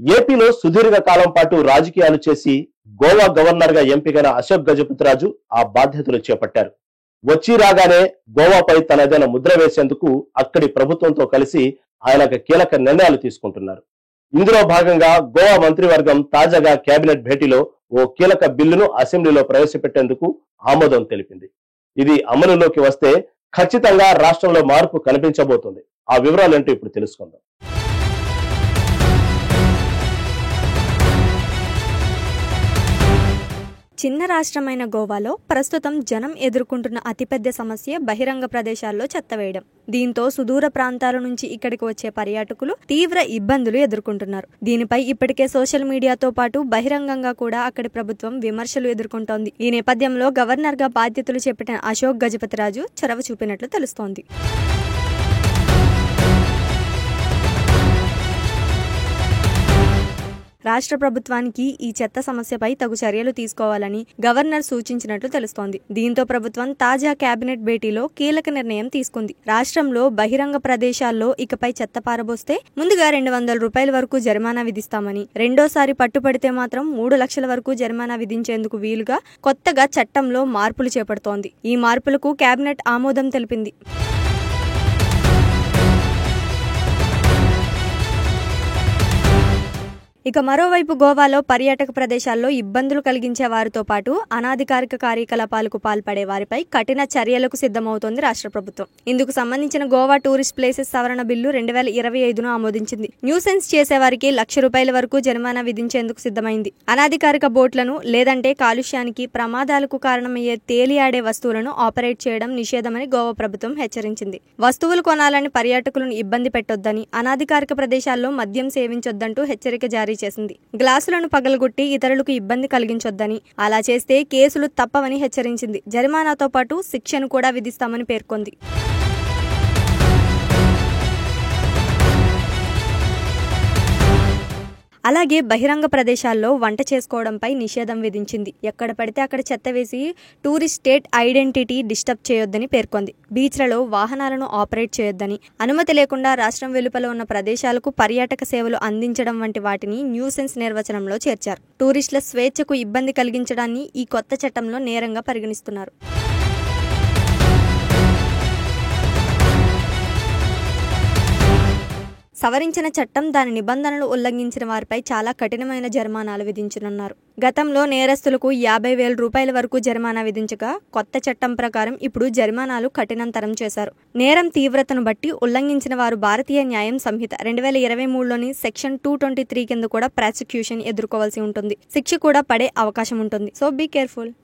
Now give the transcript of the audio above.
ఏపీలో సుదీర్ఘ కాలం పాటు రాజకీయాలు చేసి గోవా గవర్నర్ గా ఎంపికైన అశోక్ గజపతిరాజు ఆ బాధ్యతలు చేపట్టారు. వచ్చి రాగానే గోవాపై తనదైన ముద్ర వేసేందుకు అక్కడి ప్రభుత్వంతో కలిసి ఆయన కీలక నిర్ణయాలు తీసుకుంటున్నారు. ఇందులో భాగంగా గోవా మంత్రివర్గం తాజాగా కేబినెట్ భేటీలో ఓ కీలక బిల్లును అసెంబ్లీలో ప్రవేశపెట్టేందుకు ఆమోదం తెలిపింది. ఇది అమలులోకి వస్తే ఖచ్చితంగా రాష్ట్రంలో మార్పు కనిపించబోతుంది. ఆ వివరాలేంటో ఇప్పుడు తెలుసుకుందాం. చిన్న రాష్ట్రమైన గోవాలో ప్రస్తుతం జనం ఎదుర్కొంటున్న అతిపెద్ద సమస్య బహిరంగ ప్రదేశాల్లో చెత్త వేయడం. దీంతో సుదూర ప్రాంతాల నుంచి ఇక్కడికి వచ్చే పర్యాటకులు తీవ్ర ఇబ్బందులు ఎదుర్కొంటున్నారు. దీనిపై ఇప్పటికే సోషల్ మీడియాతో పాటు బహిరంగంగా కూడా అక్కడి ప్రభుత్వం విమర్శలు ఎదుర్కొంటోంది. ఈ నేపథ్యంలో గవర్నర్ గా బాధ్యతలు చేపట్టిన అశోక్ గజపతిరాజు చొరవ చూపినట్లు తెలుస్తోంది. రాష్ట్ర ప్రభుత్వానికి ఈ చెత్త సమస్యపై తగు చర్యలు తీసుకోవాలని గవర్నర్ సూచించినట్లు తెలుస్తోంది. దీంతో ప్రభుత్వం తాజా కేబినెట్ భేటీలో కీలక నిర్ణయం తీసుకుంది. రాష్ట్రంలో బహిరంగ ప్రదేశాల్లో ఇకపై చెత్త పారబోస్తే ముందుగా 200 రూపాయల వరకు జరిమానా విధిస్తామని, రెండోసారి పట్టుపడితే మాత్రం 3 లక్షల వరకు జరిమానా విధించేందుకు వీలుగా కొత్తగా చట్టంలో మార్పులు చేపడుతోంది. ఈ మార్పులకు కేబినెట్ ఆమోదం తెలిపింది. ఇక మరోవైపు గోవాలో పర్యాటక ప్రదేశాల్లో ఇబ్బందులు కలిగించే వారితో పాటు అనాధికారిక కార్యకలాపాలకు పాల్పడే వారిపై కఠిన చర్యలకు సిద్ధమవుతోంది రాష్ట్ర ప్రభుత్వం. ఇందుకు సంబంధించిన గోవా టూరిస్ట్ ప్లేసెస్ సవరణ బిల్లు 2025ను ఆమోదించింది. న్యూసెన్స్ చేసేవారికి 1 లక్ష రూపాయల వరకు జరిమానా విధించేందుకు సిద్ధమైంది. అనాధికారిక బోట్లను లేదంటే కాలుష్యానికి, ప్రమాదాలకు కారణమయ్యే తేలియాడే వస్తువులను ఆపరేట్ చేయడం నిషేధమని గోవా ప్రభుత్వం హెచ్చరించింది. వస్తువులు కొనాలని పర్యాటకులను ఇబ్బంది పెట్టొద్దని, అనాధికారిక ప్రదేశాల్లో మద్యం సేవించొద్దంటూ హెచ్చరిక జారీ చేసింది. గ్లాసులను పగలగొట్టి ఇతరులకు ఇబ్బంది కలిగించొద్దని, అలా చేస్తే కేసులు తప్పవని హెచ్చరించింది. జరిమానాతో పాటు శిక్షను కూడా విధిస్తామని పేర్కొంది. అలాగే బహిరంగ ప్రదేశాల్లో వంట చేసుకోవడంపై నిషేధం విధించింది. ఎక్కడ పడితే అక్కడ చెత్త వేసి టూరిస్ట్ స్టేట్ ఐడెంటిటీ డిస్టర్బ్ చేయొద్దని పేర్కొంది. బీచ్లలో వాహనాలను ఆపరేట్ చేయొద్దని, అనుమతి లేకుండా రాష్ట్రం వెలుపల ఉన్న ప్రదేశాలకు పర్యాటక సేవలు అందించడం వంటి వాటిని న్యూసెన్స్ నిర్వచనంలో చేర్చారు. టూరిస్టుల స్వేచ్ఛకు ఇబ్బంది కలిగించడాన్ని ఈ కొత్త చట్టంలో నేరంగా పరిగణిస్తున్నారు. సవరించిన చట్టం దాని నిబంధనలు ఉల్లంఘించిన వారిపై చాలా కఠినమైన జరిమానాలు విధించనున్నారు. గతంలో నేరస్తులకు 50,000 రూపాయల వరకు జరిమానా విధించగా కొత్త చట్టం ప్రకారం ఇప్పుడు జరిమానాలు కఠినంతరం చేశారు. నేరం తీవ్రతను బట్టి ఉల్లంఘించిన వారు భారతీయ న్యాయం సంహిత 2023లోని సెక్షన్ 223 కింద కూడా ప్రాసిక్యూషన్ ఎదుర్కోవాల్సి ఉంటుంది. శిక్ష కూడా పడే అవకాశం ఉంటుంది. So be careful.